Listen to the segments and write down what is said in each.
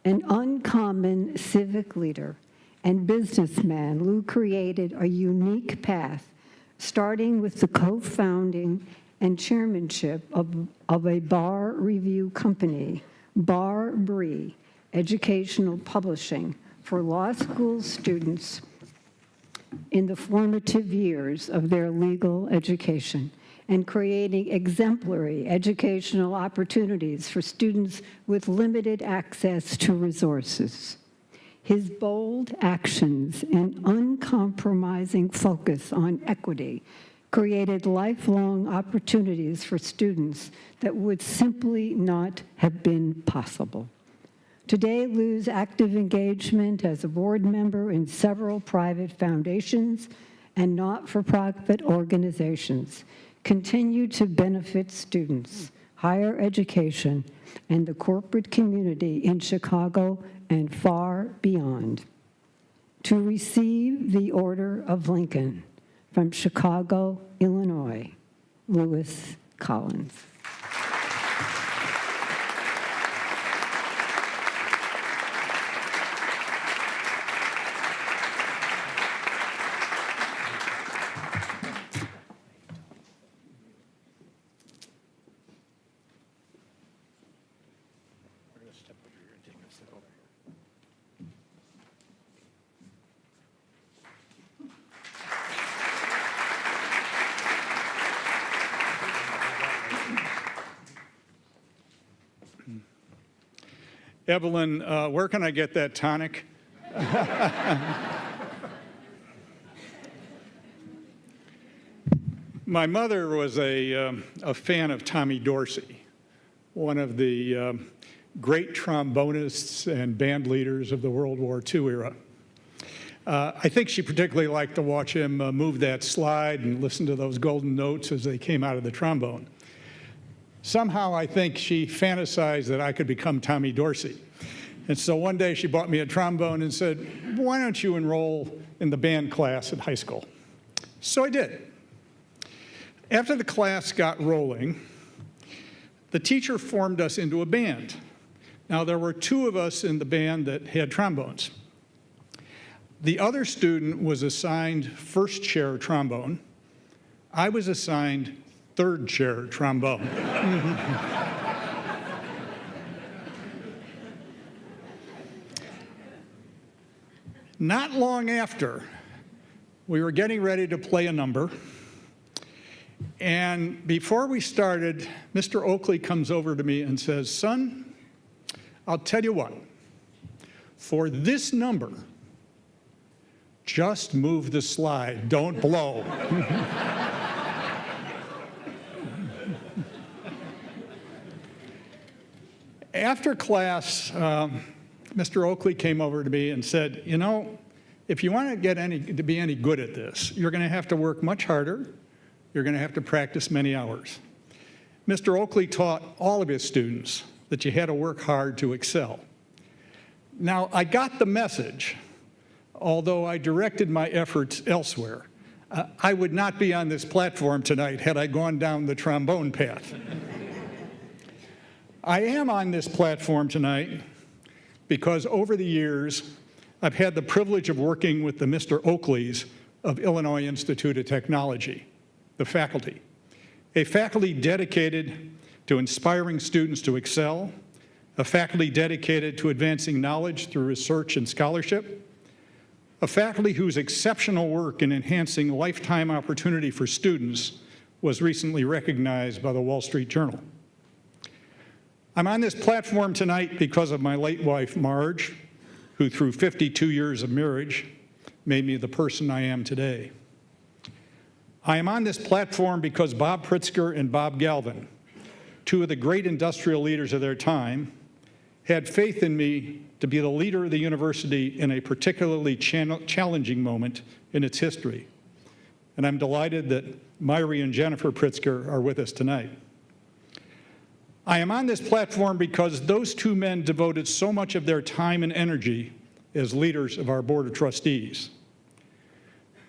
An uncommon civic leader and businessman, Lou created a unique path, starting with the co-founding and chairmanship of a bar review company, Bar Bree Educational Publishing, for law school students in the formative years of their legal education, and creating exemplary educational opportunities for students with limited access to resources. His bold actions and uncompromising focus on equity created lifelong opportunities for students that would simply not have been possible. Today, Lou's active engagement as a board member in several private foundations and not-for-profit organizations continue to benefit students, higher education, and the corporate community in Chicago and far beyond. To receive the Order of Lincoln from Chicago, Illinois, Lewis Collins. Evelyn, where can I get that tonic? My mother was a fan of Tommy Dorsey, one of the great trombonists and band leaders of the World War II era. I think she particularly liked to watch him move that slide and listen to those golden notes as they came out of the trombone. Somehow I think she fantasized that I could become Tommy Dorsey. And so one day she bought me a trombone and said, why don't you enroll in the band class at high school? So I did. After the class got rolling, the teacher formed us into a band. Now there were 2 of us in the band that had trombones. The other student was assigned first chair trombone. I was assigned third chair trombone. Not long after, we were getting ready to play a number, and before we started, Mr. Oakley comes over to me and says, son, I'll tell you what, for this number, just move the slide, don't blow. After class, Mr. Oakley came over to me and said, you know, if you want to be any good at this, you're going to have to work much harder. You're going to have to practice many hours. Mr. Oakley taught all of his students that you had to work hard to excel. Now, I got the message, although I directed my efforts elsewhere. I would not be on this platform tonight had I gone down the trombone path. I am on this platform tonight because over the years, I've had the privilege of working with the Mr. Oakleys of Illinois Institute of Technology, the faculty. A faculty dedicated to inspiring students to excel, a faculty dedicated to advancing knowledge through research and scholarship, a faculty whose exceptional work in enhancing lifetime opportunity for students was recently recognized by the Wall Street Journal. I'm on this platform tonight because of my late wife, Marge, who through 52 years of marriage made me the person I am today. I am on this platform because Bob Pritzker and Bob Galvin, 2 of the great industrial leaders of their time, had faith in me to be the leader of the university in a particularly challenging moment in its history. And I'm delighted that Myri and Jennifer Pritzker are with us tonight. I am on this platform because those 2 men devoted so much of their time and energy as leaders of our Board of Trustees.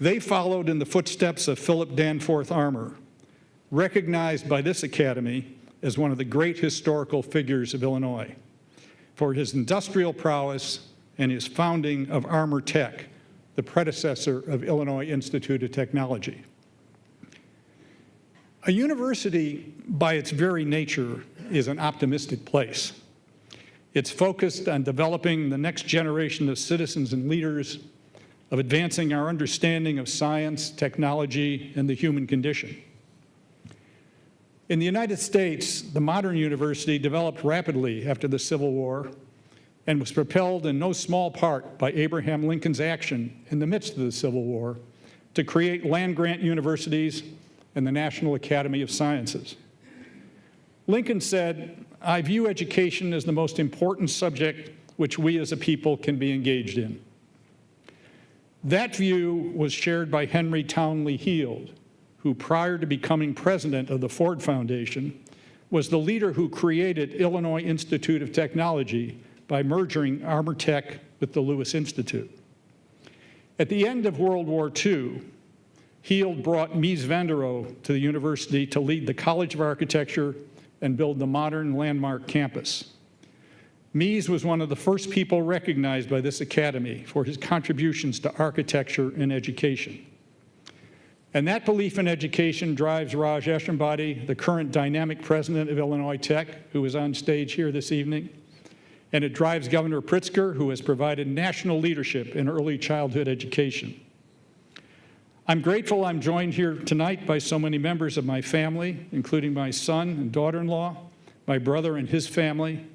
They followed in the footsteps of Philip Danforth Armour, recognized by this Academy as one of the great historical figures of Illinois. for his industrial prowess and his founding of Armor Tech, the predecessor of Illinois Institute of Technology. A university, by its very nature, is an optimistic place. It's focused on developing the next generation of citizens and leaders, of advancing our understanding of science, technology, and the human condition. In the United States, the modern university developed rapidly after the Civil War and was propelled in no small part by Abraham Lincoln's action in the midst of the Civil War to create land-grant universities and the National Academy of Sciences. Lincoln said, "I view education as the most important subject which we as a people can be engaged in." That view was shared by Henry Townley Heald, who prior to becoming president of the Ford Foundation, was the leader who created Illinois Institute of Technology by merging Armor Tech with the Lewis Institute. At the end of World War II, Heald brought Mies van der Rohe to the university to lead the College of Architecture and build the modern landmark campus. Mies was one of the first people recognized by this academy for his contributions to architecture and education. And that belief in education drives Raj Eshambati, the current dynamic president of Illinois Tech, who is on stage here this evening. And it drives Governor Pritzker, who has provided national leadership in early childhood education. I'm grateful I'm joined here tonight by so many members of my family, including my son and daughter-in-law, my brother and his family,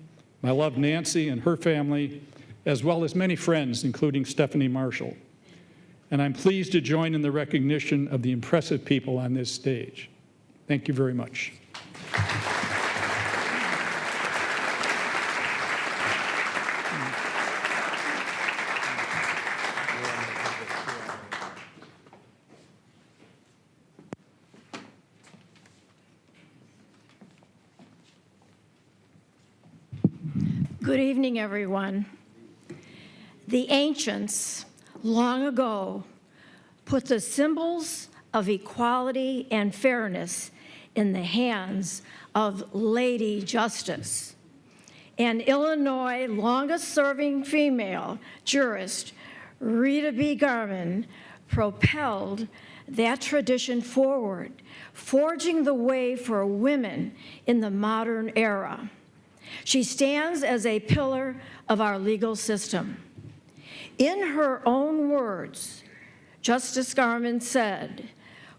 my love Nancy and her family, as well as many friends, including Stephanie Marshall. And I'm pleased to join in the recognition of the impressive people on this stage. Thank you very much. Good evening, everyone. The ancients, long ago, put the symbols of equality and fairness in the hands of Lady Justice. And Illinois' longest-serving female jurist, Rita B. Garman, propelled that tradition forward, forging the way for women in the modern era. She stands as a pillar of our legal system. In her own words, Justice Garman said,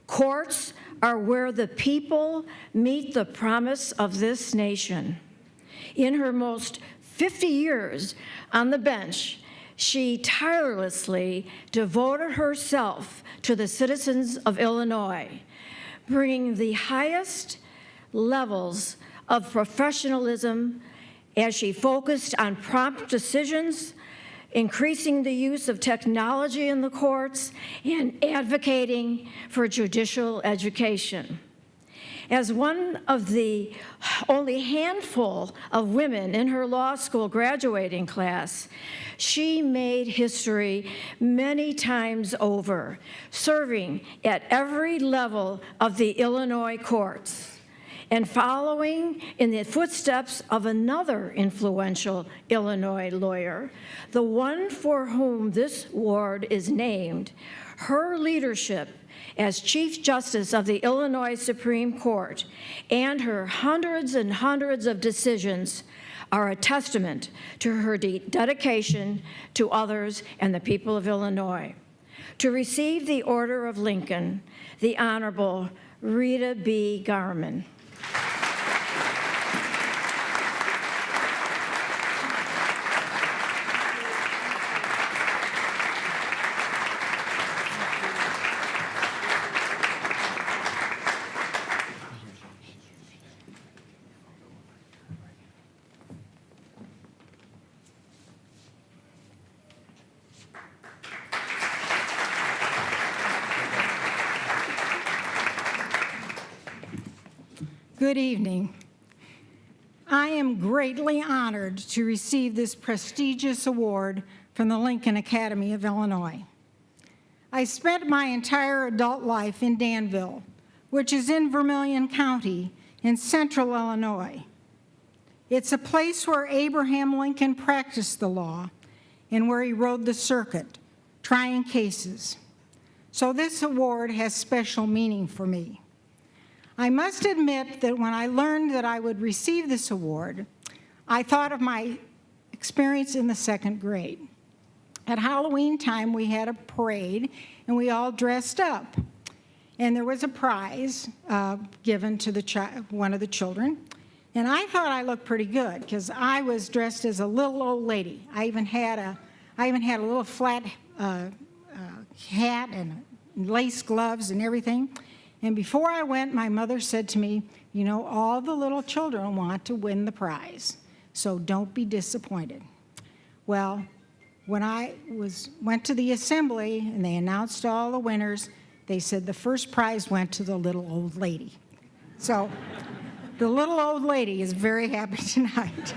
"Courts are where the people meet the promise of this nation." In her most 50 years on the bench, she tirelessly devoted herself to the citizens of Illinois, bringing the highest levels of professionalism as she focused on prompt decisions, increasing the use of technology in the courts, and advocating for judicial education. As one of the only handful of women in her law school graduating class, she made history many times over, serving at every level of the Illinois courts and following in the footsteps of another influential Illinois lawyer, the one for whom this award is named. Her leadership as Chief Justice of the Illinois Supreme Court and her hundreds and hundreds of decisions are a testament to her dedication to others and the people of Illinois. To receive the Order of Lincoln, the Honorable Rita B. Garman. Good evening. I am greatly honored to receive this prestigious award from the Lincoln Academy of Illinois. I spent my entire adult life in Danville, which is in Vermilion County in central Illinois. It's a place where Abraham Lincoln practiced the law and where he rode the circuit, trying cases. So this award has special meaning for me. I must admit that when I learned that I would receive this award, I thought of my experience in the second grade. At Halloween time, we had a parade, and we all dressed up. And there was a prize given to one of the children. And I thought I looked pretty good because I was dressed as a little old lady. I even had a little flat hat and lace gloves and everything. And before I went, my mother said to me, you know, all the little children want to win the prize, so don't be disappointed. Well, when I went to the assembly and they announced all the winners, they said the first prize went to the little old lady. So the little old lady is very happy tonight.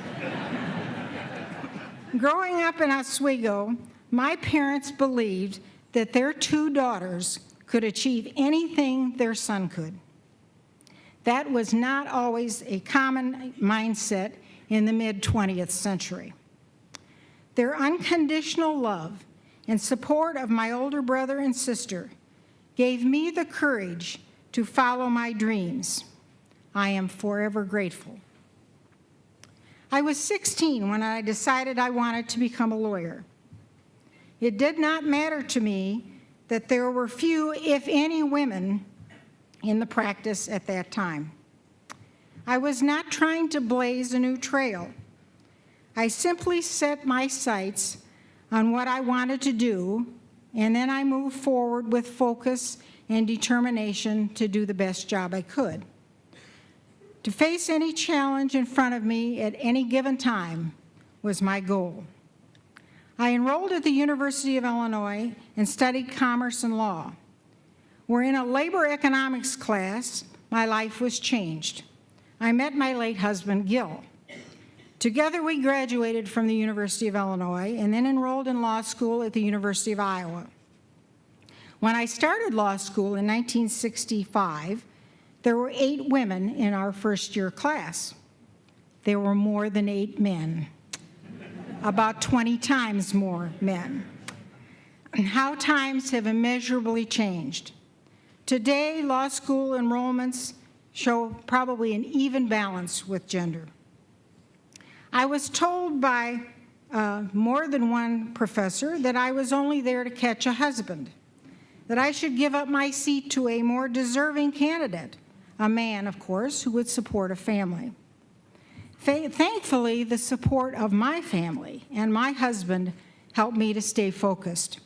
Growing up in Oswego, my parents believed that their two daughters could achieve anything their son could. That was not always a common mindset in the mid-20th century. Their unconditional love and support of my older brother and sister gave me the courage to follow my dreams. I am forever grateful. I was 16 when I decided I wanted to become a lawyer. It did not matter to me that there were few, if any, women in the practice at that time. I was not trying to blaze a new trail. I simply set my sights on what I wanted to do, and then I moved forward with focus and determination to do the best job I could. To face any challenge in front of me at any given time was my goal. I enrolled at the University of Illinois and studied commerce and law. Where in a labor economics class, my life was changed. I met my late husband, Gil. Together we graduated from the University of Illinois and then enrolled in law school at the University of Iowa. When I started law school in 1965, there were 8 women in our first-year class. There were more than 8 men, about 20 times more men. And how times have immeasurably changed. Today, law school enrollments show probably an even balance with gender. I was told by more than one professor that I was only there to catch a husband, that I should give up my seat to a more deserving candidate, a man, of course, who would support a family. Thankfully, the support of my family and my husband helped me to stay focused.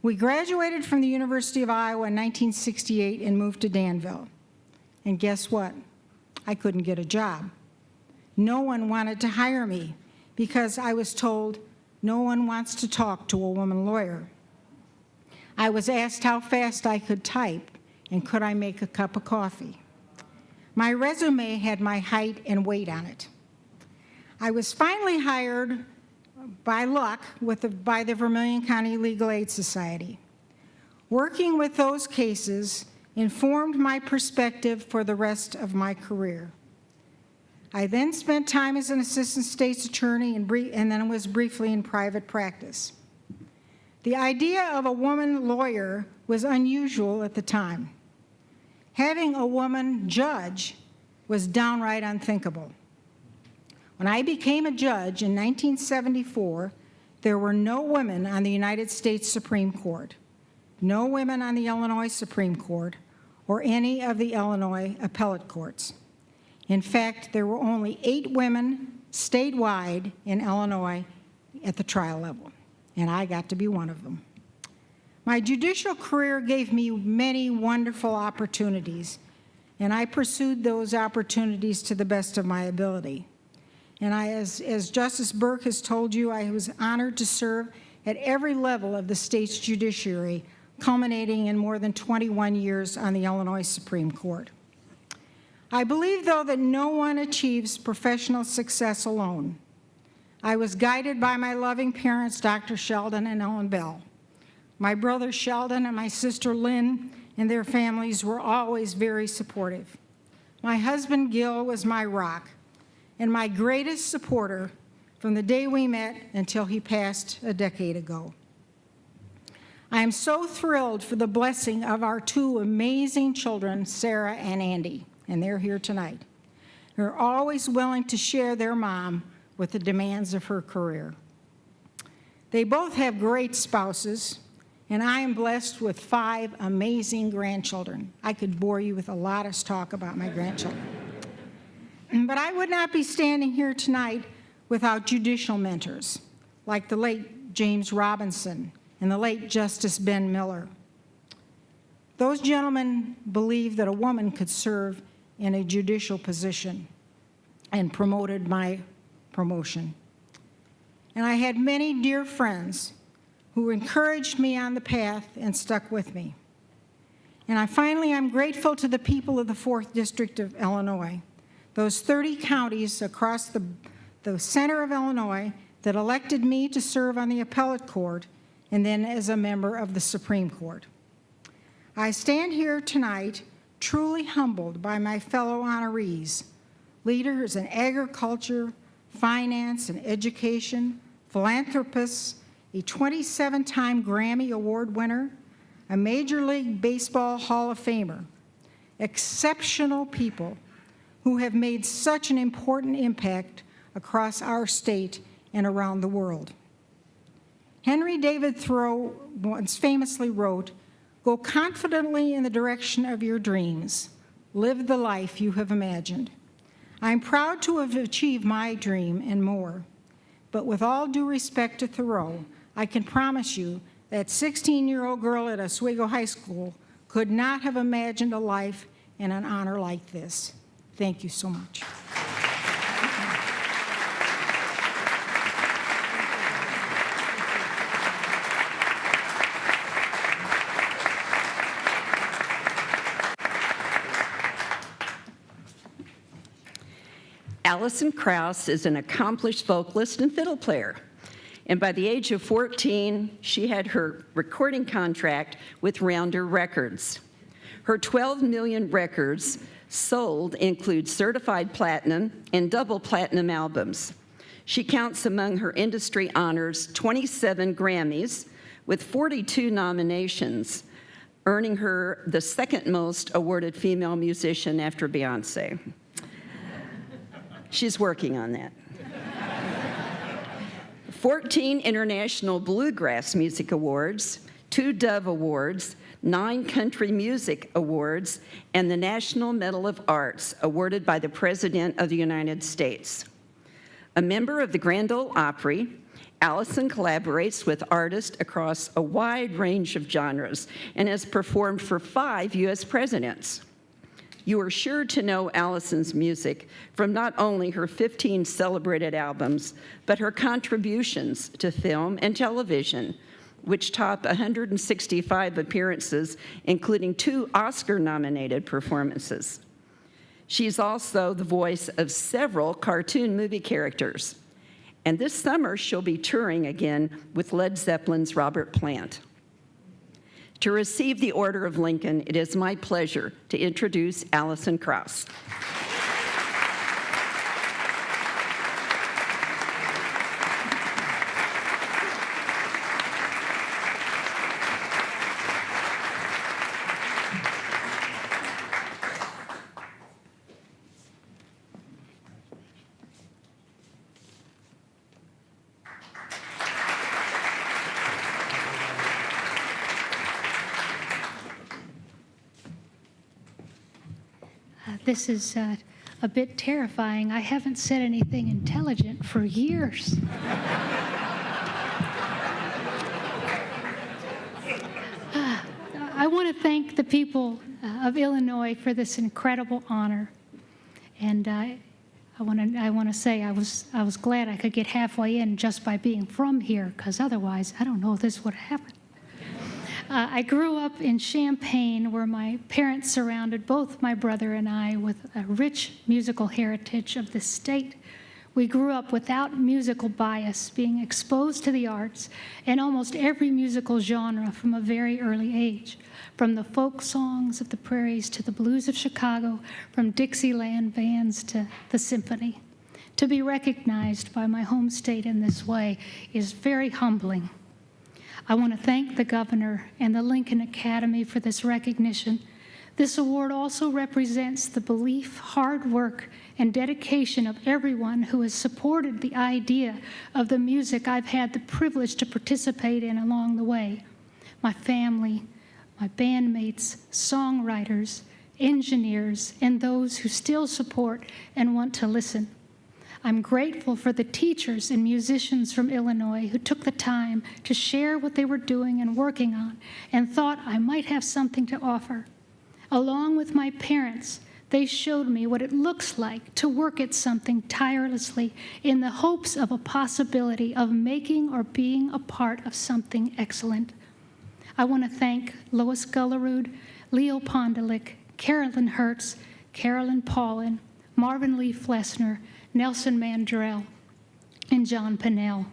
We graduated from the University of Iowa in 1968 and moved to Danville. And guess what? I couldn't get a job. No one wanted to hire me because I was told no one wants to talk to a woman lawyer. I was asked how fast I could type and could I make a cup of coffee. My resume had my height and weight on it. I was finally hired by luck by the Vermilion County Legal Aid Society. Working with those cases informed my perspective for the rest of my career. I then spent time as an assistant state's attorney and then was briefly in private practice. The idea of a woman lawyer was unusual at the time. Having a woman judge was downright unthinkable. When I became a judge in 1974, there were no women on the United States Supreme Court, no women on the Illinois Supreme Court, or any of the Illinois appellate courts. In fact, there were only 8 women statewide in Illinois at the trial level, and I got to be one of them. My judicial career gave me many wonderful opportunities, and I pursued those opportunities to the best of my ability. And as Justice Burke has told you, I was honored to serve at every level of the state's judiciary, culminating in more than 21 years on the Illinois Supreme Court. I believe, though, that no one achieves professional success alone. I was guided by my loving parents, Dr. Sheldon and Ellen Bell. My brother Sheldon and my sister Lynn and their families were always very supportive. My husband Gil was my rock, and my greatest supporter from the day we met until he passed a decade ago. I am so thrilled for the blessing of our two amazing children, Sarah and Andy, and they're here tonight. They're always willing to share their mom with the demands of her career. They both have great spouses, and I am blessed with 5 amazing grandchildren. I could bore you with a lot of talk about my grandchildren. But I would not be standing here tonight without judicial mentors, like the late James Robinson and the late Justice Ben Miller. Those gentlemen believed that a woman could serve in a judicial position and promoted my promotion. And I had many dear friends who encouraged me on the path and stuck with me. And I'm grateful to the people of the 4th District of Illinois, those 30 counties across the center of Illinois that elected me to serve on the appellate court and then as a member of the Supreme Court. I stand here tonight truly humbled by my fellow honorees, leaders in agriculture, finance, and education, philanthropists, a 27-time Grammy Award winner, a Major League Baseball Hall of Famer, exceptional people who have made such an important impact across our state and around the world. Henry David Thoreau once famously wrote, "Go confidently in the direction of your dreams. Live the life you have imagined." I'm proud to have achieved my dream and more. But with all due respect to Thoreau, I can promise you that 16-year-old girl at Oswego High School could not have imagined a life and an honor like this. Thank you so much. Allison Krauss is an accomplished vocalist and fiddle player. And by the age of 14, she had her recording contract with Rounder Records. Her 12 million records sold include certified platinum and double platinum albums. She counts among her industry honors 27 Grammys with 42 nominations, earning her the second most awarded female musician after Beyonce. She's working on that. 14 International Bluegrass Music Awards, 2 Dove Awards, 9 Country Music Awards, and the National Medal of Arts awarded by the President of the United States. A member of the Grand Ole Opry, Allison collaborates with artists across a wide range of genres and has performed for 5 U.S. presidents. You are sure to know Allison's music from not only her 15 celebrated albums, but her contributions to film and television, which top 165 appearances, including 2 Oscar-nominated performances. She's also the voice of several cartoon movie characters. And this summer, she'll be touring again with Led Zeppelin's Robert Plant. To receive the Order of Lincoln, it is my pleasure to introduce Allison Krauss. This is a bit terrifying. I haven't said anything intelligent for years. I want to thank the people of Illinois for this incredible honor. And I want to say I was glad I could get halfway in just by being from here, because otherwise I don't know if this would have happened. I grew up in Champaign, where my parents surrounded both my brother and I with a rich musical heritage of the state. We grew up without musical bias, being exposed to the arts and almost every musical genre from a very early age, from the folk songs of the prairies to the blues of Chicago, from Dixieland bands to the symphony. To be recognized by my home state in this way is very humbling. I want to thank the governor and the Lincoln Academy for this recognition. This award also represents the belief, hard work, and dedication of everyone who has supported the idea of the music I've had the privilege to participate in along the way. My family, my bandmates, songwriters, engineers, and those who still support and want to listen. I'm grateful for the teachers and musicians from Illinois who took the time to share what they were doing and working on and thought I might have something to offer. Along with my parents, they showed me what it looks like to work at something tirelessly in the hopes of a possibility of making or being a part of something excellent. I want to thank Lois Gullerud, Leo Pondelik, Carolyn Hertz, Carolyn Paulin, Marvin Lee Flessner, Nelson Mandrell, and John Pinnell.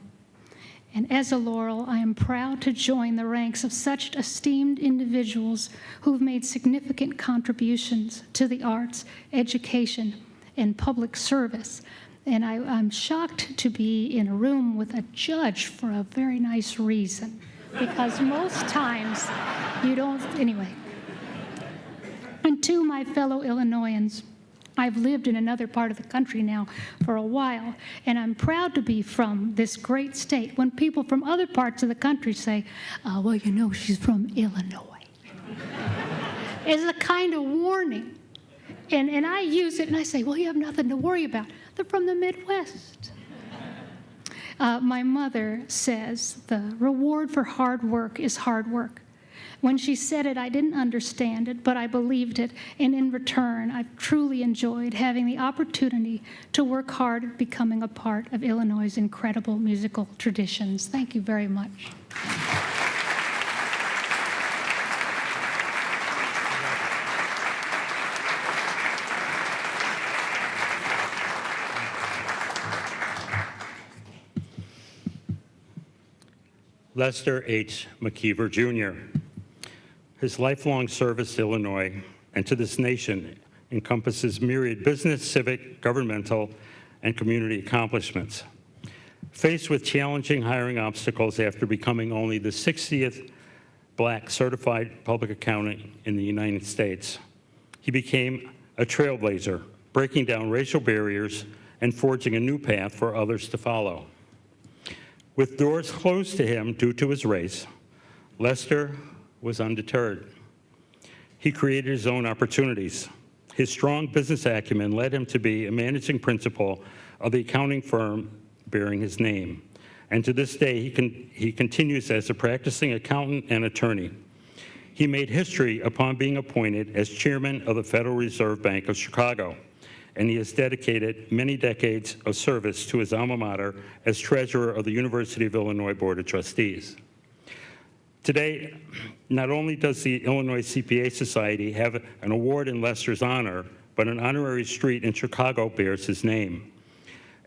And as a Laurel, I am proud to join the ranks of such esteemed individuals who've made significant contributions to the arts, education, and public service. And I'm shocked to be in a room with a judge for a very nice reason, because most times you don't, anyway. And to my fellow Illinoisans, I've lived in another part of the country now for a while, and I'm proud to be from this great state. When people from other parts of the country say, well, you know, she's from Illinois, it's a kind of warning. And I use it, and I say, well, you have nothing to worry about. They're from the Midwest. My mother says the reward for hard work is hard work. When she said it, I didn't understand it, but I believed it, and in return, I've truly enjoyed having the opportunity to work hard at becoming a part of Illinois' incredible musical traditions. Thank you very much. Lester H. McKeever, Jr. His lifelong service to Illinois and to this nation encompasses myriad business, civic, governmental, and community accomplishments. Faced with challenging hiring obstacles after becoming only the 60th Black certified public accountant in the United States, he became a trailblazer, breaking down racial barriers and forging a new path for others to follow. With doors closed to him due to his race, Lester was undeterred. He created his own opportunities. His strong business acumen led him to be a managing principal of the accounting firm bearing his name. And to this day, he continues as a practicing accountant and attorney. He made history upon being appointed as chairman of the Federal Reserve Bank of Chicago, and he has dedicated many decades of service to his alma mater as treasurer of the University of Illinois Board of Trustees. Today, not only does the Illinois CPA Society have an award in Lester's honor, but an honorary street in Chicago bears his name.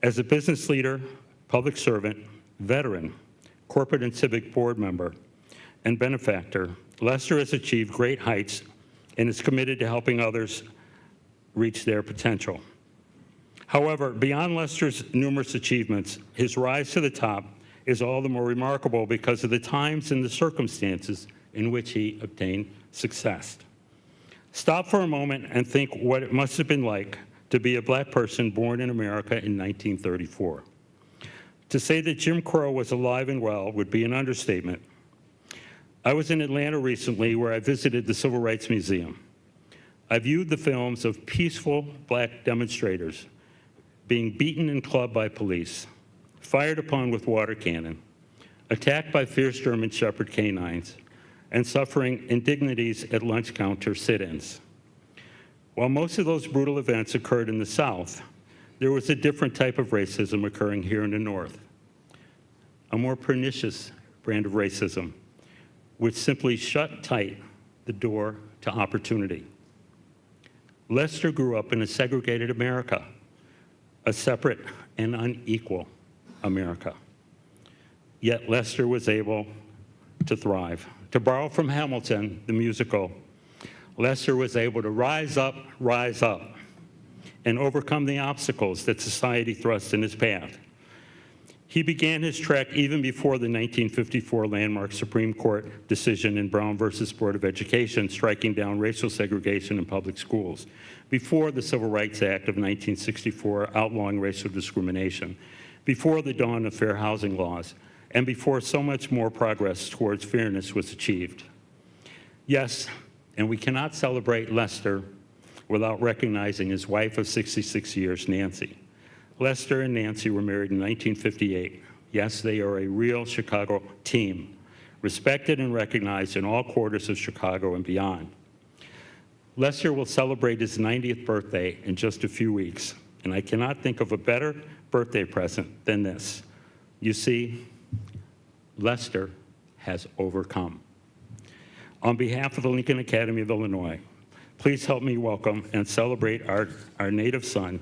As a business leader, public servant, veteran, corporate and civic board member, and benefactor, Lester has achieved great heights and is committed to helping others reach their potential. However, beyond Lester's numerous achievements, his rise to the top is all the more remarkable because of the times and the circumstances in which he obtained success. Stop for a moment and think what it must have been like to be a Black person born in America in 1934. To say that Jim Crow was alive and well would be an understatement. I was in Atlanta recently where I visited the Civil Rights Museum. I viewed the films of peaceful Black demonstrators being beaten and clubbed by police, fired upon with water cannon, attacked by fierce German Shepherd canines, and suffering indignities at lunch counter sit-ins. While most of those brutal events occurred in the South, there was a different type of racism occurring here in the North, a more pernicious brand of racism, which simply shut tight the door to opportunity. Lester grew up in a segregated America, a separate and unequal America. Yet Lester was able to thrive. To borrow from Hamilton, the musical, Lester was able to rise up, and overcome the obstacles that society thrust in his path. He began his trek even before the 1954 landmark Supreme Court decision in Brown versus Board of Education striking down racial segregation in public schools, before the Civil Rights Act of 1964 outlawing racial discrimination, before the dawn of fair housing laws, and before so much more progress towards fairness was achieved. Yes, and we cannot celebrate Lester without recognizing his wife of 66 years, Nancy. Lester and Nancy were married in 1958. Yes, they are a real Chicago team, respected and recognized in all quarters of Chicago and beyond. Lester will celebrate his 90th birthday in just a few weeks, and I cannot think of a better birthday present than this. You see, Lester has overcome. On behalf of the Lincoln Academy of Illinois, please help me welcome and celebrate our native son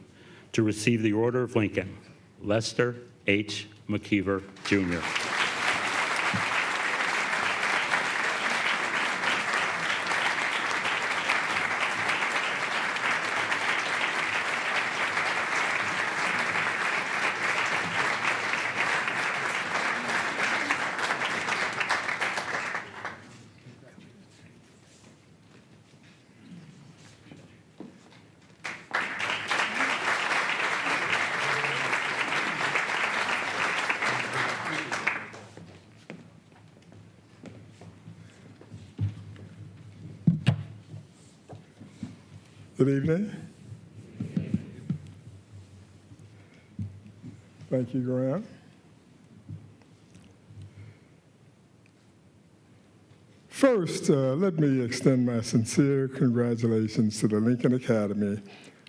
to receive the Order of Lincoln, Lester H. McKeever, Jr. Good evening. Thank you, Graham. First, let me extend my sincere congratulations to the Lincoln Academy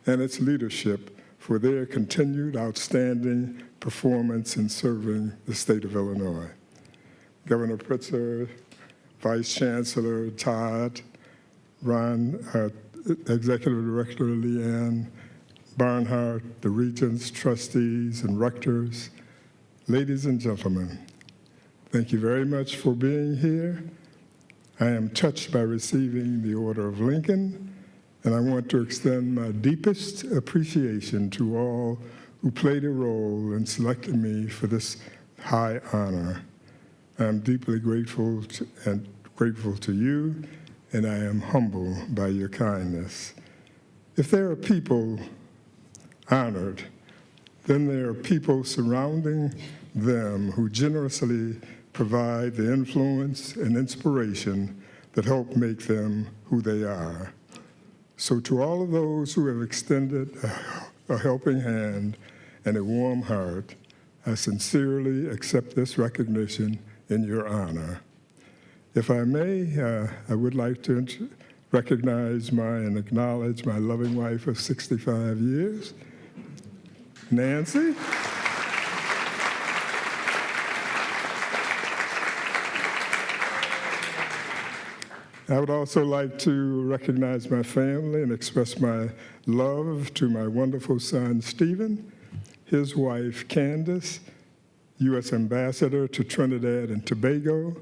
and its leadership for their continued outstanding performance in serving the state of Illinois. Governor Pritzker, Vice Chancellor Todd, Ron, Executive Director Leanne Barnhart, the Regents, trustees, and rectors, ladies and gentlemen, thank you very much for being here. I am touched by receiving the Order of Lincoln, and I want to extend my deepest appreciation to all who played a role in selecting me for this high honor. I am deeply grateful to you, and I am humbled by your kindness. If there are people honored, then there are people surrounding them who generously provide the influence and inspiration that help make them who they are. So to all of those who have extended a helping hand and a warm heart, I sincerely accept this recognition in your honor. If I may, I would like to recognize and acknowledge my loving wife of 65 years, Nancy. I would also like to recognize my family and express my love to my wonderful son, Stephen, his wife, Candace, U.S. Ambassador to Trinidad and Tobago.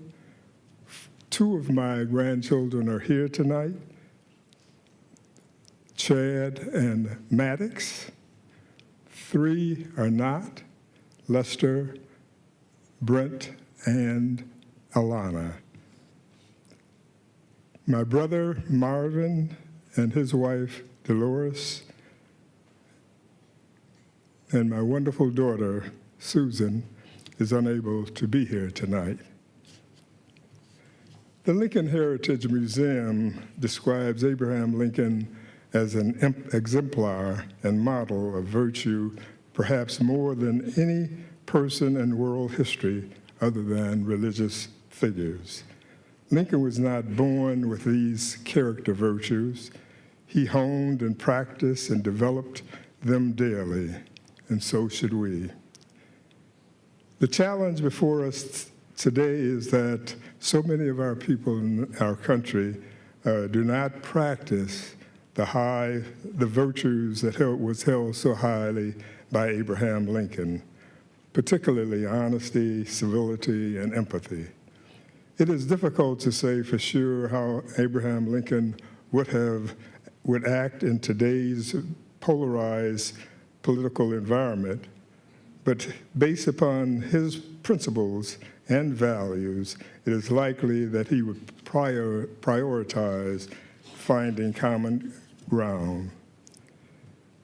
2 of my grandchildren are here tonight, Chad and Maddox. 3 are not, Lester, Brent, and Alana. My brother, Marvin, and his wife, Dolores, and my wonderful daughter, Susan, is unable to be here tonight. The Lincoln Heritage Museum describes Abraham Lincoln as an exemplar and model of virtue, perhaps more than any person in world history other than religious figures. Lincoln was not born with these character virtues. He honed and practiced and developed them daily, and so should we. The challenge before us today is that so many of our people in our country do not practice the virtues that was held so highly by Abraham Lincoln, particularly honesty, civility, and empathy. It is difficult to say for sure how Abraham Lincoln would act in today's polarized political environment, but based upon his principles and values, it is likely that he would prioritize finding common ground.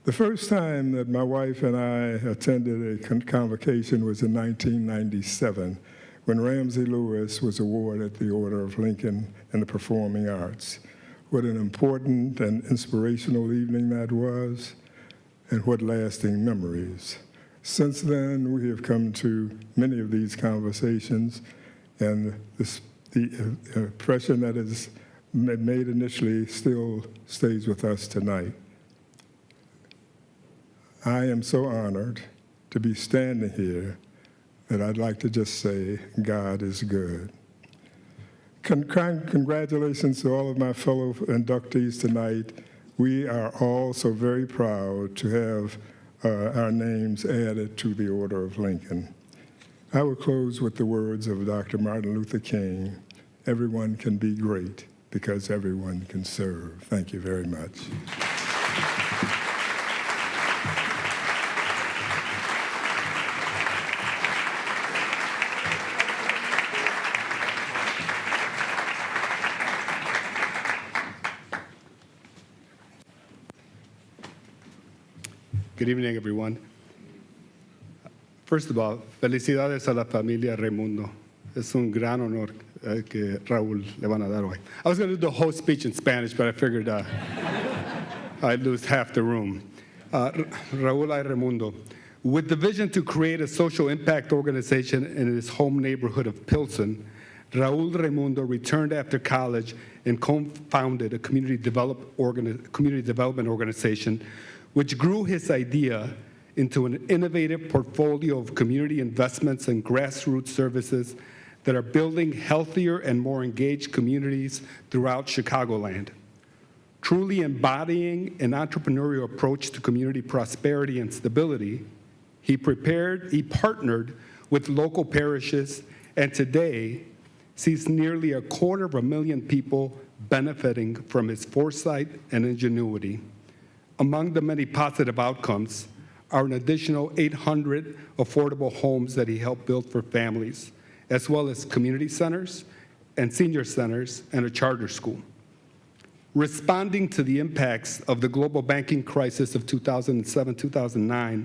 The first time that my wife and I attended a convocation was in 1997, when Ramsey Lewis was awarded the Order of Lincoln in the Performing Arts. What an important and inspirational evening that was, and what lasting memories. Since then, we have come to many of these conversations, and the impression that is made initially still stays with us tonight. I am so honored to be standing here that I'd like to just say, God is good. Congratulations to all of my fellow inductees tonight. We are all so very proud to have our names added to the Order of Lincoln. I will close with the words of Dr. Martin Luther King, everyone can be great because everyone can serve. Thank you very much. Good evening, everyone. First of all, felicidades a la familia Raimundo. Es un gran honor que Raúl le van a dar hoy. I was going to do the whole speech in Spanish, but I figured I'd lose half the room. Raúl I. Raimundo, with the vision to create a social impact organization in his home neighborhood of Pilsen, Raúl Raimundo returned after college and co-founded a community development organization which grew his idea into an innovative portfolio of community investments and grassroots services that are building healthier and more engaged communities throughout Chicagoland. Truly embodying an entrepreneurial approach to community prosperity and stability, he partnered with local parishes, and today sees nearly 250,000 people benefiting from his foresight and ingenuity. Among the many positive outcomes are an additional 800 affordable homes that he helped build for families, as well as community centers and senior centers and a charter school. Responding to the impacts of the global banking crisis of 2007-2009,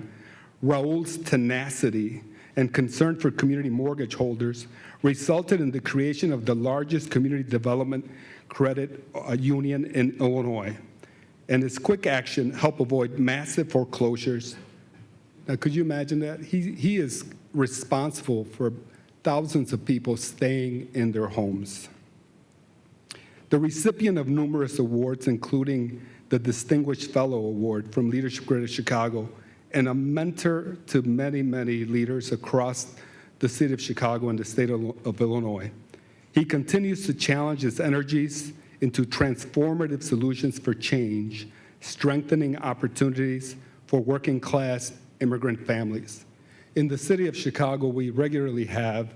Raúl's tenacity and concern for community mortgage holders resulted in the creation of the largest community development credit union in Illinois. And his quick action helped avoid massive foreclosures. Now, could you imagine that? He is responsible for thousands of people staying in their homes. The recipient of numerous awards, including the Distinguished Fellow Award from Leadership Greater Chicago, and a mentor to many, many leaders across the city of Chicago and the state of Illinois. He continues to challenge his energies into transformative solutions for change, strengthening opportunities for working-class immigrant families. In the city of Chicago, we regularly have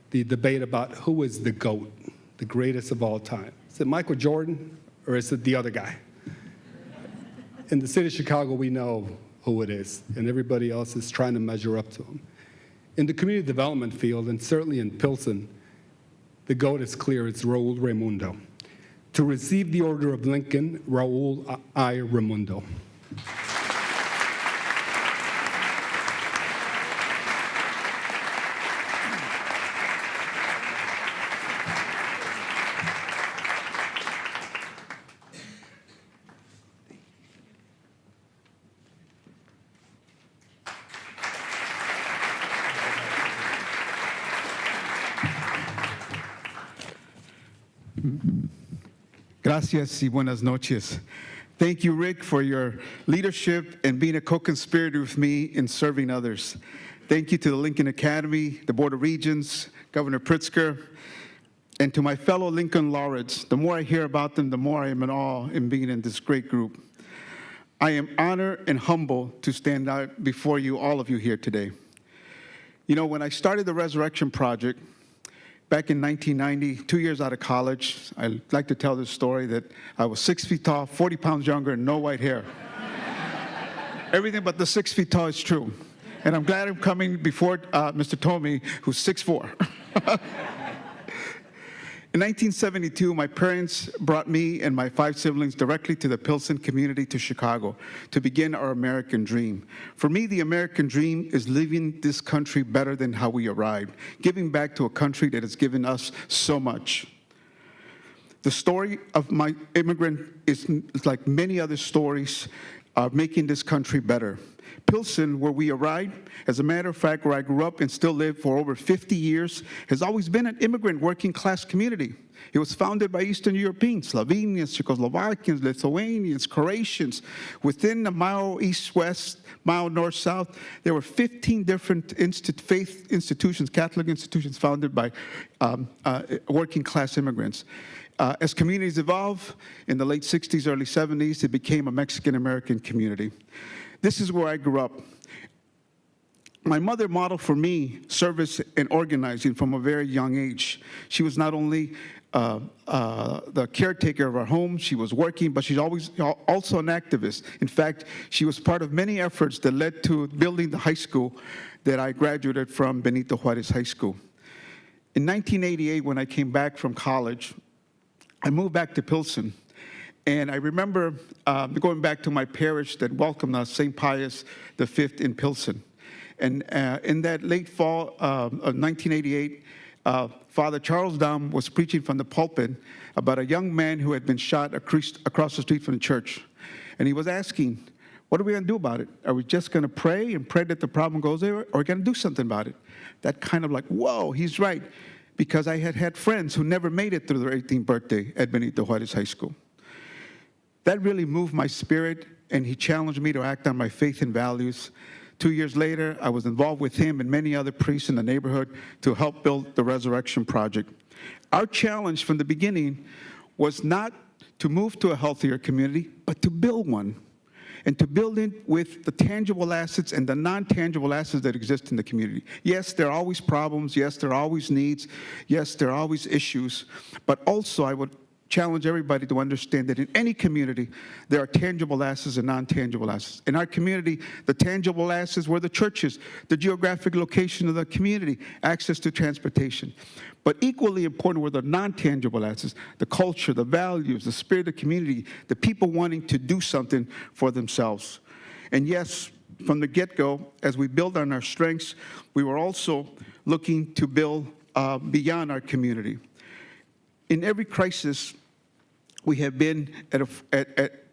the debate about who is the GOAT, the greatest of all time. Is it Michael Jordan, or is it the other guy? In the city of Chicago, we know who it is, and everybody else is trying to measure up to him. In the community development field, and certainly in Pilsen, the GOAT is clear, it's Raúl Raimundo. To receive the Order of Lincoln, Raúl I. Raimundo. Gracias y buenas noches. Thank you, Rick, for your leadership and being a co-conspirator with me in serving others. Thank you to the Lincoln Academy, the Board of Regents, Governor Pritzker, and to my fellow Lincoln laureates. The more I hear about them, the more I am in awe in being in this great group. I am honored and humble to stand out before you, all of you here today. You know, when I started the Resurrection Project, back in 1990, 2 years out of college, I like to tell this story that I was 6 feet tall, 40 pounds younger, and no white hair. Everything but the 6 feet tall is true. And I'm glad I'm coming before Mr. Tomey, who's 6'4". In 1972, my parents brought me and my 5 siblings directly to the Pilsen community to Chicago to begin our American dream. For me, the American dream is living this country better than how we arrived, giving back to a country that has given us so much. The story of my immigrant is like many other stories of making this country better. Pilsen, where we arrived, as a matter of fact, where I grew up and still live for over 50 years, has always been an immigrant working class community. It was founded by Eastern Europeans, Slovenians, Czechoslovakians, Lithuanians, Croatians. Within a mile east-west, mile north-south, there were 15 different faith institutions, Catholic institutions founded by working class immigrants. As communities evolved, in the late 60s, early 70s, it became a Mexican-American community. This is where I grew up. My mother modeled for me service and organizing from a very young age. She was not only the caretaker of our home, she was working, but she's always also an activist. In fact, she was part of many efforts that led to building the high school that I graduated from, Benito Juarez High School. In 1988, when I came back from college, I moved back to Pilsen. And I remember going back to my parish that welcomed us, St. Pius V in Pilsen. And in that late fall of 1988, Father Charles Dom was preaching from the pulpit about a young man who had been shot across the street from the church. And he was asking, what are we going to do about it? Are we just going to pray and pray that the problem goes away, or are we going to do something about it? That kind of like, whoa, he's right. Because I had had friends who never made it through their 18th birthday at Benito Juarez High School. That really moved my spirit, and he challenged me to act on my faith and values. 2 years later, I was involved with him and many other priests in the neighborhood to help build the Resurrection Project. Our challenge from the beginning was not to move to a healthier community, but to build one, and to build it with the tangible assets and the non-tangible assets that exist in the community. Yes, there are always problems. Yes, there are always needs. Yes, there are always issues. But also, I would challenge everybody to understand that in any community, there are tangible assets and non-tangible assets. In our community, the tangible assets were the churches, the geographic location of the community, access to transportation. But equally important were the non-tangible assets, the culture, the values, the spirit of the community, the people wanting to do something for themselves. And yes, from the get-go, as we build on our strengths, we were also looking to build beyond our community. In every crisis, we have been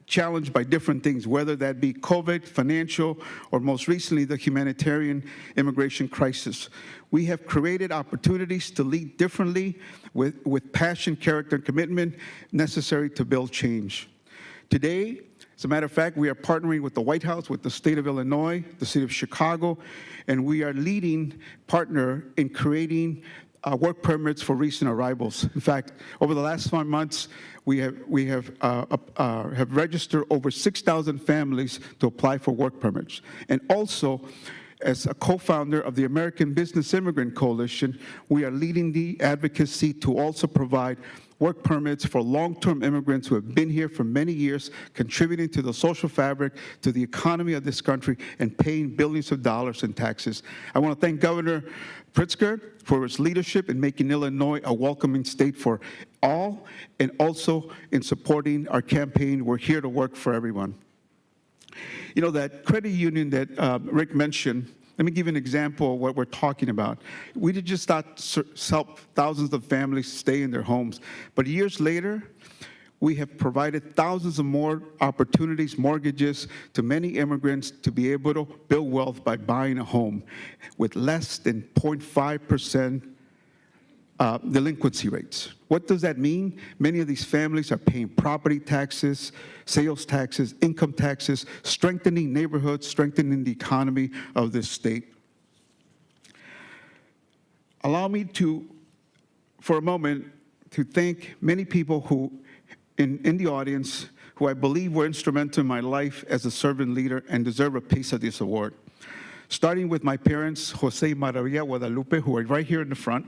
challenged by different things, whether that be COVID, financial, or most recently, the humanitarian immigration crisis. We have created opportunities to lead differently with passion, character, and commitment necessary to build change. Today, as a matter of fact, we are partnering with the White House, with the state of Illinois, the city of Chicago, and we are leading partner in creating work permits for recent arrivals. In fact, over the last 5 months, we have registered over 6,000 families to apply for work permits. And also, as a co-founder of the American Business Immigrant Coalition, we are leading the advocacy to also provide work permits for long-term immigrants who have been here for many years, contributing to the social fabric, to the economy of this country, and paying billions of dollars in taxes. I want to thank Governor Pritzker for his leadership in making Illinois a welcoming state for all, and also in supporting our campaign, We're Here to Work for Everyone. You know, that credit union that Rick mentioned, let me give you an example of what we're talking about. We did just not help thousands of families stay in their homes, but years later, we have provided thousands of more opportunities, mortgages to many immigrants to be able to build wealth by buying a home with less than 0.5% delinquency rates. What does that mean? Many of these families are paying property taxes, sales taxes, income taxes, strengthening neighborhoods, strengthening the economy of this state. Allow me to, for a moment, to thank many people who, in the audience, who I believe were instrumental in my life as a servant leader and deserve a piece of this award. Starting with my parents, Jose Maravilla Guadalupe, who are right here in the front.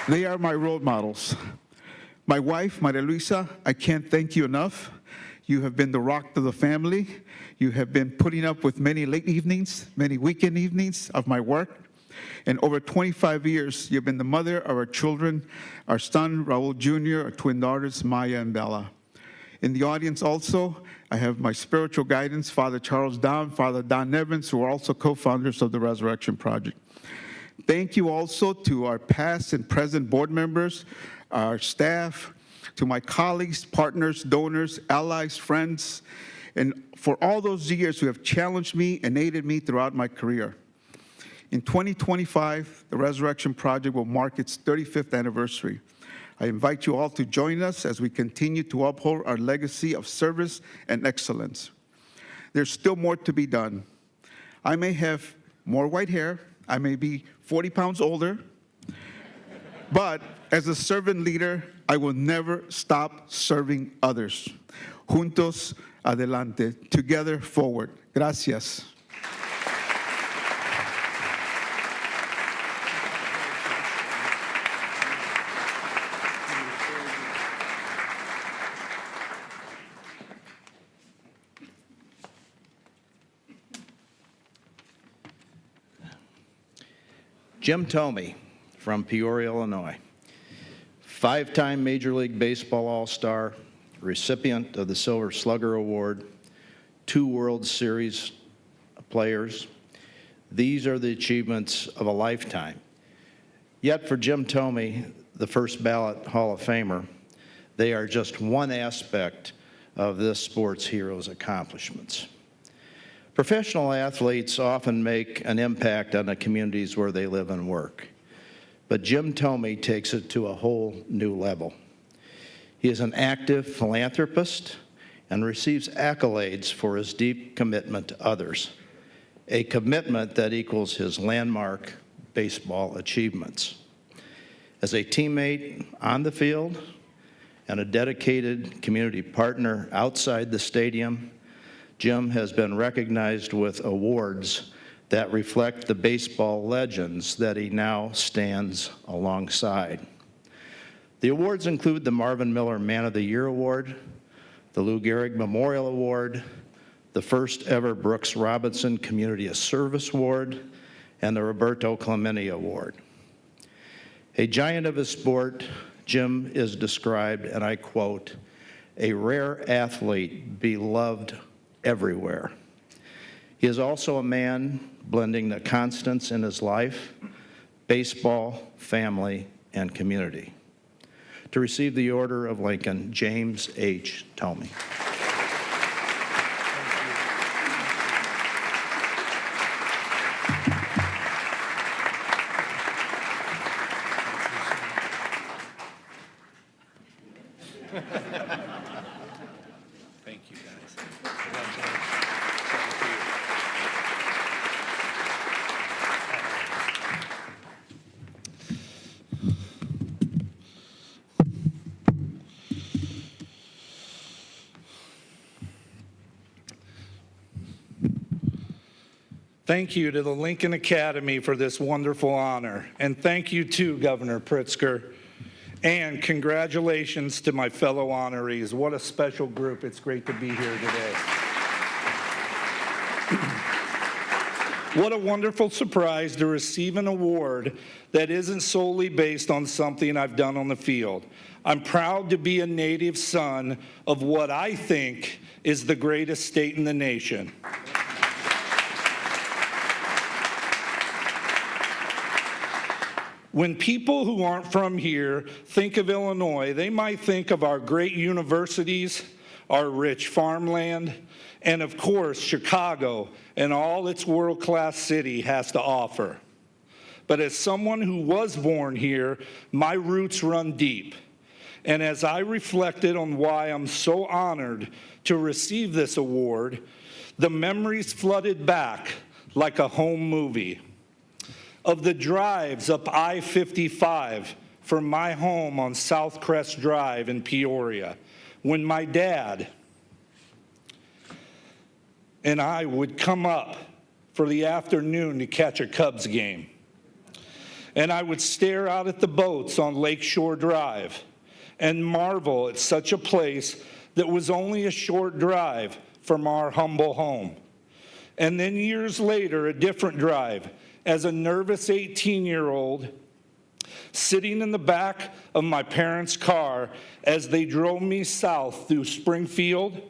They are my role models. My wife, Maria Luisa, I can't thank you enough. You have been the rock of the family. You have been putting up with many late evenings, many weekend evenings of my work. And over 25 years, you've been the mother of our children, our son, Raul Jr., our twin daughters, Maya and Bella. In the audience also, I have my spiritual guidance, Father Charles Don, Father Don Evans, who are also co-founders of the Resurrection Project. Thank you also to our past and present board members, our staff, to my colleagues, partners, donors, allies, friends, and for all those years who have challenged me and aided me throughout my career. In 2025, the Resurrection Project will mark its 35th anniversary. I invite you all to join us as we continue to uphold our legacy of service and excellence. There's still more to be done. I may have more white hair, I may be 40 pounds older, but as a servant leader, I will never stop serving others. Juntos adelante, together forward. Gracias. Jim Thome from Peoria, Illinois. 5-time Major League Baseball All-Star, recipient of the Silver Slugger Award, 2 World Series players. These are the achievements of a lifetime. Yet for Jim Thome, the first ballot Hall of Famer, they are just one aspect of this sports hero's accomplishments. Professional athletes often make an impact on the communities where they live and work. But Jim Thome takes it to a whole new level. He is an active philanthropist and receives accolades for his deep commitment to others, a commitment that equals his landmark baseball achievements. As a teammate on the field and a dedicated community partner outside the stadium, Jim has been recognized with awards that reflect the baseball legends that he now stands alongside. The awards include the Marvin Miller Man of the Year Award, the Lou Gehrig Memorial Award, the first ever Brooks Robinson Community of Service Award, and the Roberto Clemente Award. A giant of his sport, Jim is described, and I quote, a rare athlete beloved everywhere. He is also a man blending the constants in his life, baseball, family, and community. To receive the Order of Lincoln, James H. Thome. Thank you, guys. Thank you to the Lincoln Academy for this wonderful honor. And thank you too, Governor Pritzker. And congratulations to my fellow honorees. What a special group. It's great to be here today. What a wonderful surprise to receive an award that isn't solely based on something I've done on the field. I'm proud to be a native son of what I think is the greatest state in the nation. When people who aren't from here think of Illinois, they might think of our great universities, our rich farmland, and of course, Chicago and all its world-class city has to offer. But as someone who was born here, my roots run deep. And as I reflected on why I'm so honored to receive this award, the memories flooded back like a home movie of the drives up I-55 from my home on South Crest Drive in Peoria, when my dad and I would come up for the afternoon to catch a Cubs game. And I would stare out at the boats on Lakeshore Drive and marvel at such a place that was only a short drive from our humble home. And then years later, a different drive as a nervous 18-year-old sitting in the back of my parents' car as they drove me south through Springfield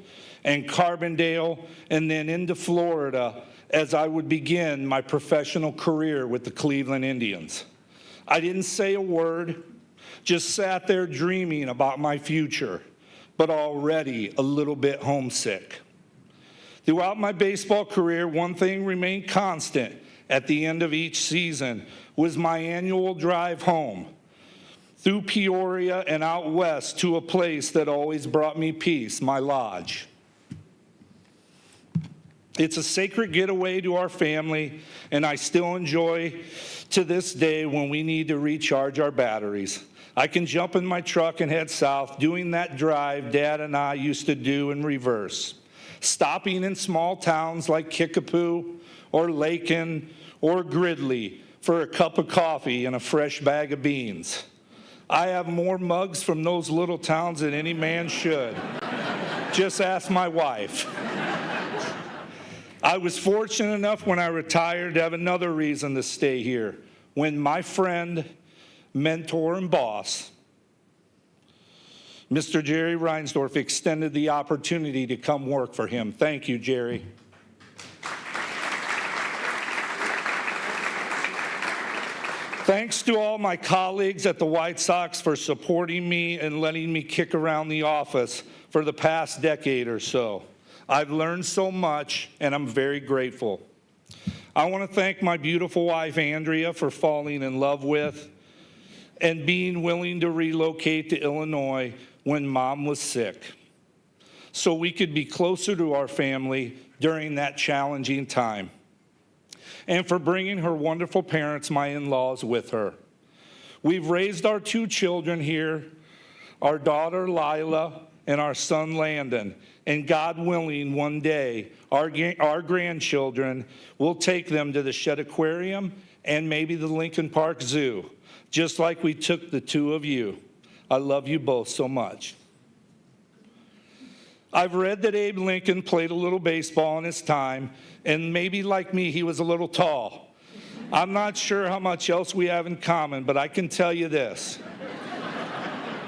and Carbondale and then into Florida as I would begin my professional career with the Cleveland Indians. I didn't say a word, just sat there dreaming about my future, but already a little bit homesick. Throughout my baseball career, one thing remained constant at the end of each season was my annual drive home through Peoria and out west to a place that always brought me peace, my lodge. It's a sacred getaway to our family, and I still enjoy to this day when we need to recharge our batteries. I can jump in my truck and head south, doing that drive Dad and I used to do in reverse, stopping in small towns like Kickapoo or Lakin or Gridley for a cup of coffee and a fresh bag of beans. I have more mugs from those little towns than any man should. Just ask my wife. I was fortunate enough when I retired to have another reason to stay here. When my friend, mentor, and boss, Mr. Jerry Reinsdorf, extended the opportunity to come work for him. Thank you, Jerry. Thanks to all my colleagues at the White Sox for supporting me and letting me kick around the office for the past decade or so. I've learned so much, and I'm very grateful. I want to thank my beautiful wife, Andrea, for falling in love with and being willing to relocate to Illinois when Mom was sick, so we could be closer to our family during that challenging time, and for bringing her wonderful parents, my in-laws, with her. We've raised our 2 children here, our daughter, Lila, and our son, Landon. And God willing, one day, our grandchildren will take them to the Shedd Aquarium and maybe the Lincoln Park Zoo, just like we took the 2 of you. I love you both so much. I've read that Abe Lincoln played a little baseball in his time, and maybe like me, he was a little tall. I'm not sure how much else we have in common, but I can tell you this.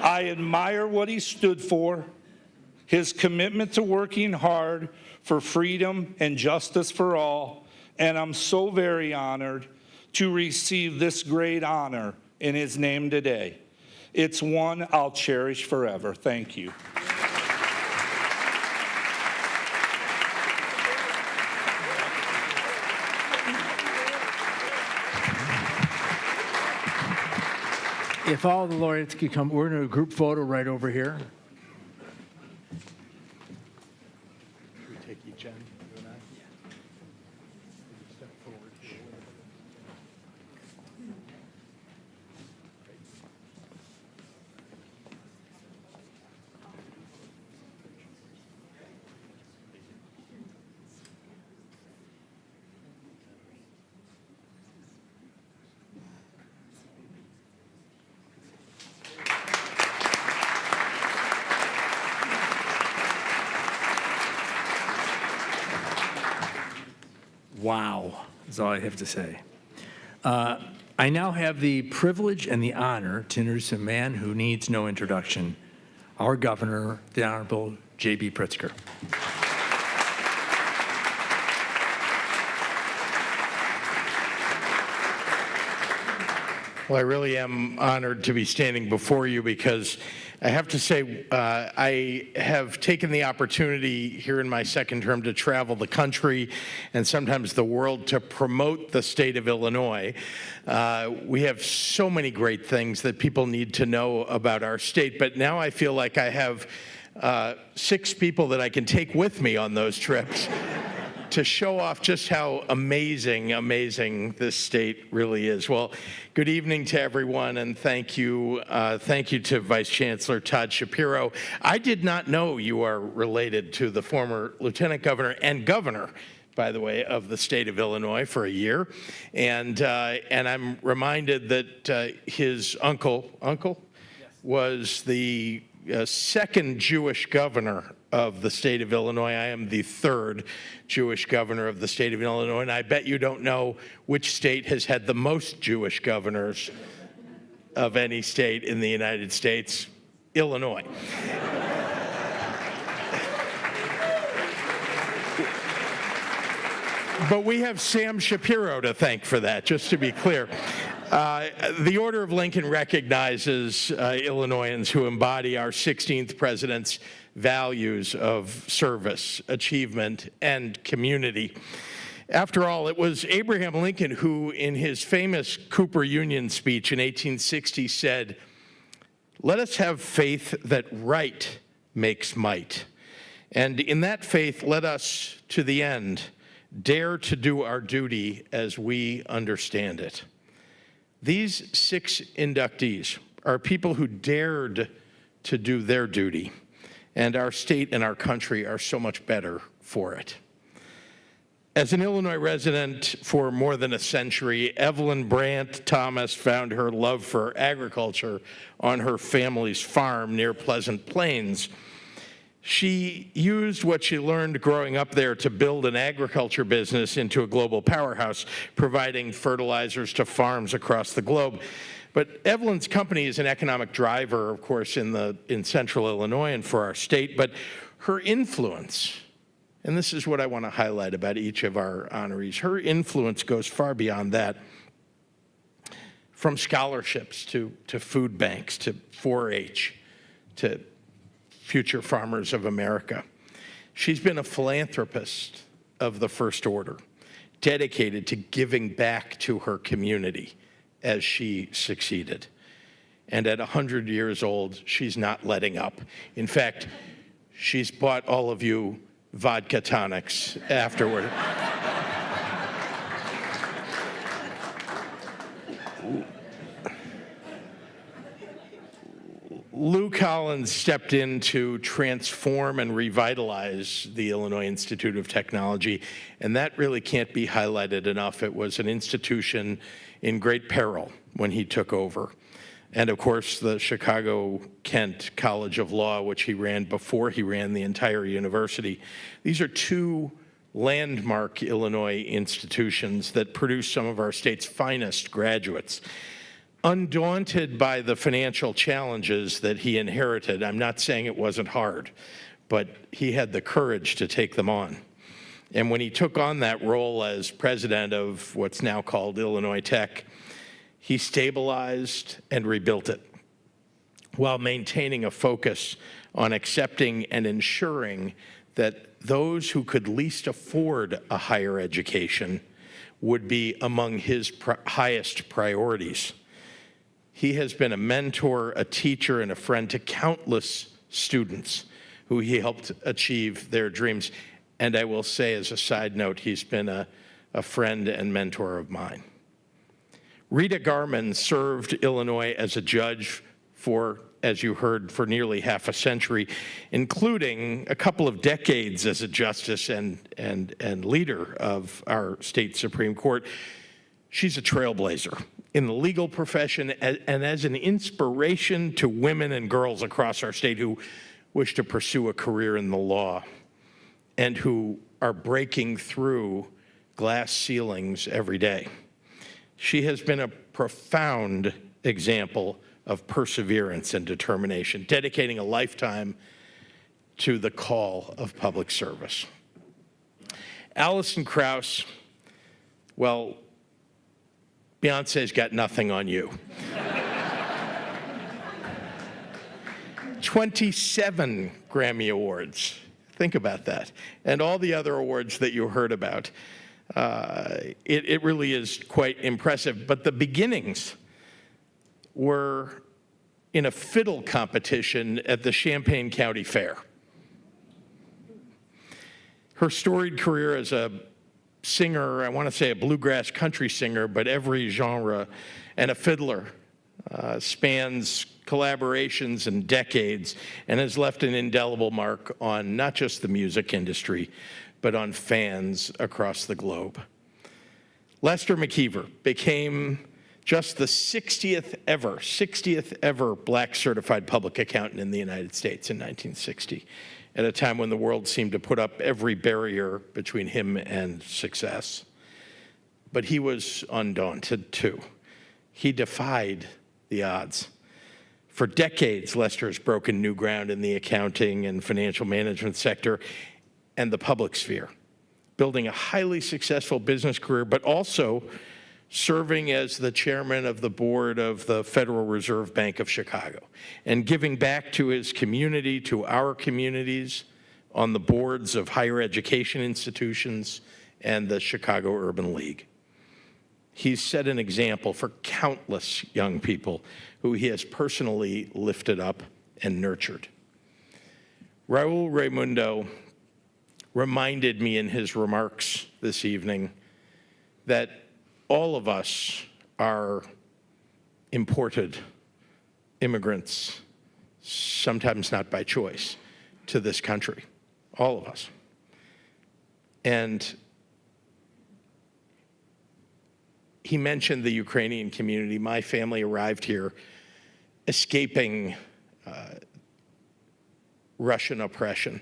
I admire what he stood for, his commitment to working hard for freedom and justice for all, and I'm so very honored to receive this great honor in his name today. It's one I'll cherish forever. Thank you. If all the laureates could come, we're going to do a group photo right over here. Should we take each end, you and I? Yeah. Step forward. Wow, is all I have to say. I now have the privilege and the honor to introduce a man who needs no introduction, our governor, the Honorable J.B. Pritzker. Well, I really am honored to be standing before you because I have to say I have taken the opportunity here in my second term to travel the country and sometimes the world to promote the state of Illinois. We have so many great things that people need to know about our state, but now I feel like I have 6 people that I can take with me on those trips to show off just how amazing this state really is. Well, good evening to everyone, and thank you to Vice Chancellor Todd Shapiro. I did not know you are related to the former Lieutenant Governor and Governor, by the way, of the state of Illinois for a year, and I'm reminded that his uncle was the second Jewish governor of the state of Illinois. I am the third Jewish governor of the state of Illinois, and I bet you don't know which state has had the most Jewish governors of any state in the United States: Illinois. But we have Sam Shapiro to thank for that, just to be clear. The Order of Lincoln recognizes Illinoisans who embody our 16th president's values of service, achievement, and community. After all, it was Abraham Lincoln who, in his famous Cooper Union speech in 1860, said, "Let us have faith that right makes might. And in that faith, let us, to the end, dare to do our duty as we understand it." These 6 inductees are people who dared to do their duty, and our state and our country are so much better for it. As an Illinois resident for more than a century, Evelyn Brandt Thomas found her love for agriculture on her family's farm near Pleasant Plains. She used what she learned growing up there to build an agriculture business into a global powerhouse, providing fertilizers to farms across the globe. But Evelyn's company is an economic driver, of course, in central Illinois and for our state, but her influence, and this is what I want to highlight about each of our honorees, her influence goes far beyond that. From scholarships to food banks, to 4-H, to Future Farmers of America. She's been a philanthropist of the first order, dedicated to giving back to her community as she succeeded. And at 100 years old, she's not letting up. In fact, she's bought all of you vodka tonics afterward. Lou Collins stepped in to transform and revitalize the Illinois Institute of Technology, and that really can't be highlighted enough. It was an institution in great peril when he took over. And of course, the Chicago-Kent College of Law, which he ran before he ran the entire university. These are 2 landmark Illinois institutions that produce some of our state's finest graduates. Undaunted by the financial challenges that he inherited, I'm not saying it wasn't hard, but he had the courage to take them on. And when he took on that role as president of what's now called Illinois Tech, he stabilized and rebuilt it while maintaining a focus on accepting and ensuring that those who could least afford a higher education would be among his highest priorities. He has been a mentor, a teacher, and a friend to countless students who he helped achieve their dreams. And I will say, as a side note, he's been a friend and mentor of mine. Rita Garman served Illinois as a judge for, as you heard, for nearly half a century, including a couple of decades as a justice and leader of our state Supreme Court. She's a trailblazer in the legal profession and as an inspiration to women and girls across our state who wish to pursue a career in the law and who are breaking through glass ceilings every day. She has been a profound example of perseverance and determination, dedicating a lifetime to the call of public service. Alison Krauss, well, Beyonce's got nothing on you. 27 Grammy Awards. Think about that. And all the other awards that you heard about. It really is quite impressive. But the beginnings were in a fiddle competition at the Champaign County Fair. Her storied career as a singer, I want to say a bluegrass country singer, but every genre, and a fiddler, spans collaborations and decades, and has left an indelible mark on not just the music industry, but on fans across the globe. Lester McKeever became just the 60th ever black certified public accountant in the United States in 1960, at a time when the world seemed to put up every barrier between him and success. But he was undaunted too. He defied the odds. For decades, Lester has broken new ground in the accounting and financial management sector and the public sphere, building a highly successful business career, but also serving as the chairman of the board of the Federal Reserve Bank of Chicago and giving back to his community, to our communities, on the boards of higher education institutions and the Chicago Urban League. He's set an example for countless young people who he has personally lifted up and nurtured. Raul Raimundo reminded me in his remarks this evening that all of us are imported immigrants, sometimes not by choice, to this country, all of us. And he mentioned the Ukrainian community. My family arrived here escaping Russian oppression.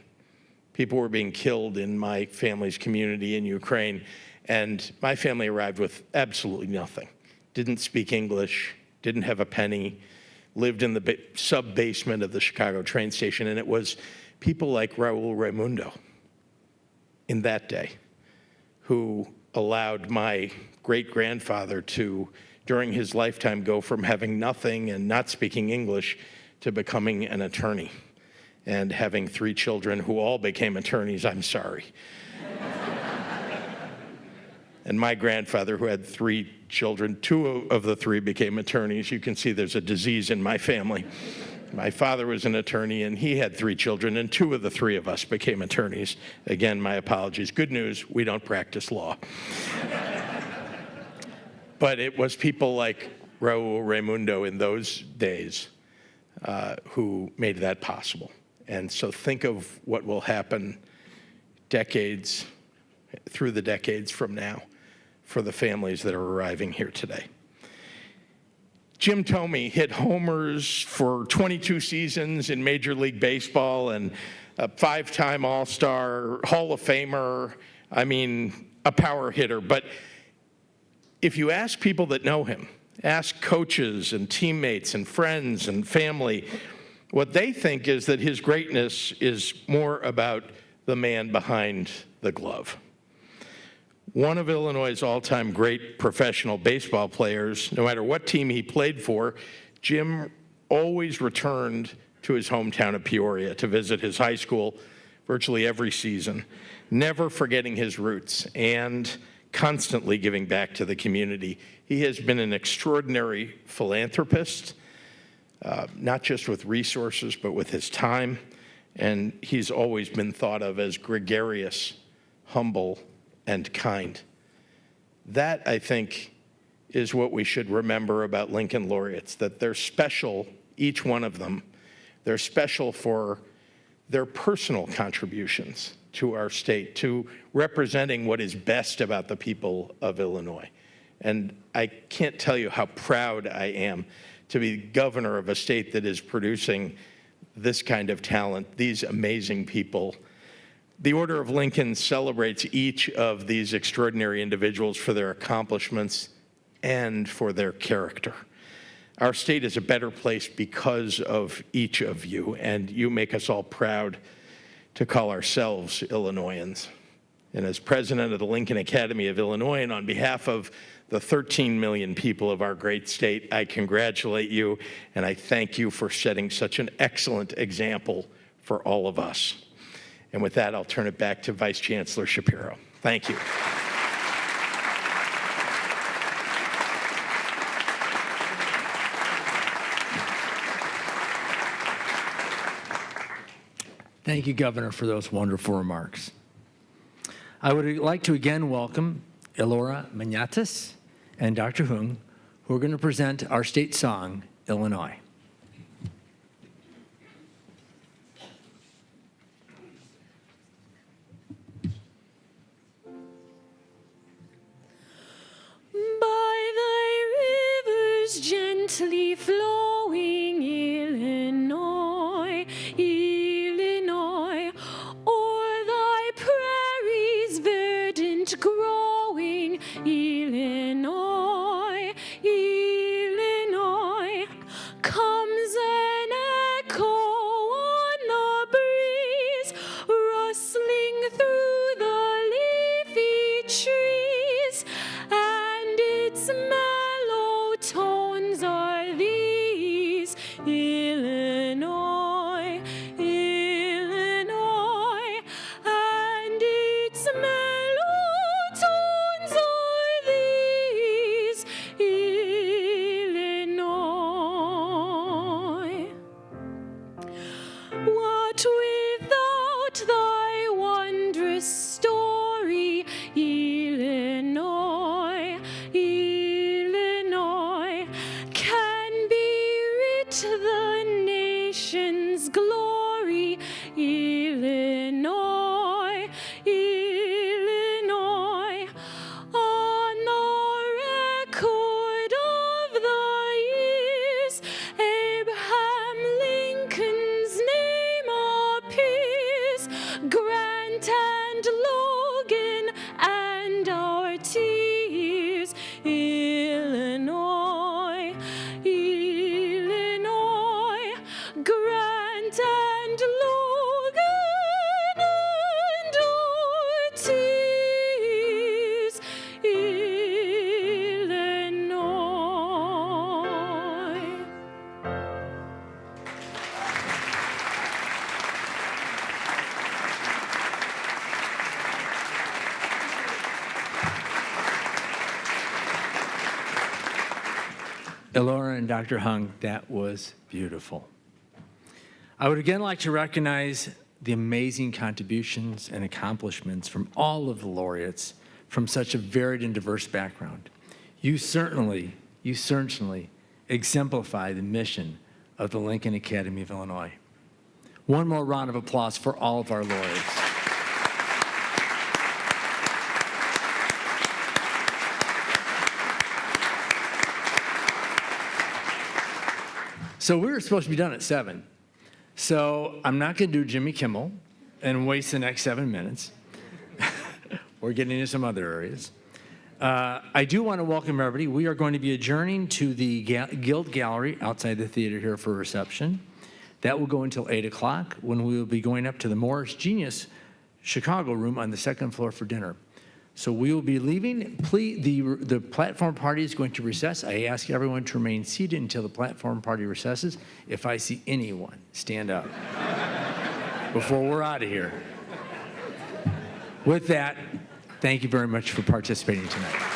People were being killed in my family's community in Ukraine, and my family arrived with absolutely nothing. Didn't speak English, didn't have a penny, lived in the sub-basement of the Chicago train station, and it was people like Raul Raimundo in that day who allowed my great-grandfather to, during his lifetime, go from having nothing and not speaking English to becoming an attorney and having 3 children who all became attorneys. I'm sorry. And my grandfather, who had 3 children, 2 of the 3 became attorneys. You can see there's a disease in my family. My father was an attorney, and he had 3 children, and 2 of the 3 of us became attorneys. Again, my apologies. Good news, we don't practice law. But it was people like Raul Raimundo in those days who made that possible. And so think of what will happen through the decades from now for the families that are arriving here today. Jim Thome hit homers for 22 seasons in Major League Baseball and a 5-time All-Star, Hall of Famer, a power hitter. But if you ask people that know him, ask coaches and teammates and friends and family, what they think is that his greatness is more about the man behind the glove. One of Illinois' all-time great professional baseball players, no matter what team he played for, Jim always returned to his hometown of Peoria to visit his high school virtually every season, never forgetting his roots and constantly giving back to the community. He has been an extraordinary philanthropist, not just with resources, but with his time, and he's always been thought of as gregarious, humble, and kind. That, I think, is what we should remember about Lincoln laureates, that they're special, each one of them. They're special for their personal contributions to our state, to representing what is best about the people of Illinois. And I can't tell you how proud I am to be governor of a state that is producing this kind of talent, these amazing people. The Order of Lincoln celebrates each of these extraordinary individuals for their accomplishments and for their character. Our state is a better place because of each of you, and you make us all proud to call ourselves Illinoisans. And as president of the Lincoln Academy of Illinois, and on behalf of the 13 million people of our great state, I congratulate you, and I thank you for setting such an excellent example for all of us. And with that, I'll turn it back to Vice Chancellor Shapiro. Thank you. Thank you, Governor, for those wonderful remarks. I would like to again welcome Elora Manatas and Dr. Hung, who are going to present our state song, Illinois. By thy river Illinois, Illinois, comes an echo on the breeze, rustling through the leafy trees, and its mellow tones are these. Illinois, Illinois, and its mellow tones are these. Illinois. What without thy wondrous story, Illinois, Illinois, can be writ the nation's glory, Illinois, Illinois, on the record of the years, Abraham Lincoln's name appears, Grant and Logan and our tears, Illinois, Illinois, Grant and Logan and our tears, Illinois. Elora and Dr. Hung, that was beautiful. I would again like to recognize the amazing contributions and accomplishments from all of the laureates from such a varied and diverse background. You certainly exemplify the mission of the Lincoln Academy of Illinois. One more round of applause for all of our laureates. So we were supposed to be done at 7. So I'm not going to do Jimmy Kimmel and waste the next 7 minutes. We're getting into some other areas. I do want to welcome everybody. We are going to be adjourning to the Guild Gallery outside the theater here for reception. That will go until 8 o'clock, when we will be going up to the Morris Genius Chicago room on the second floor for dinner. So we will be leaving. Please, the platform party is going to recess. I ask everyone to remain seated until the platform party recesses. If I see anyone, stand up before we're out of here. With that, thank you very much for participating tonight.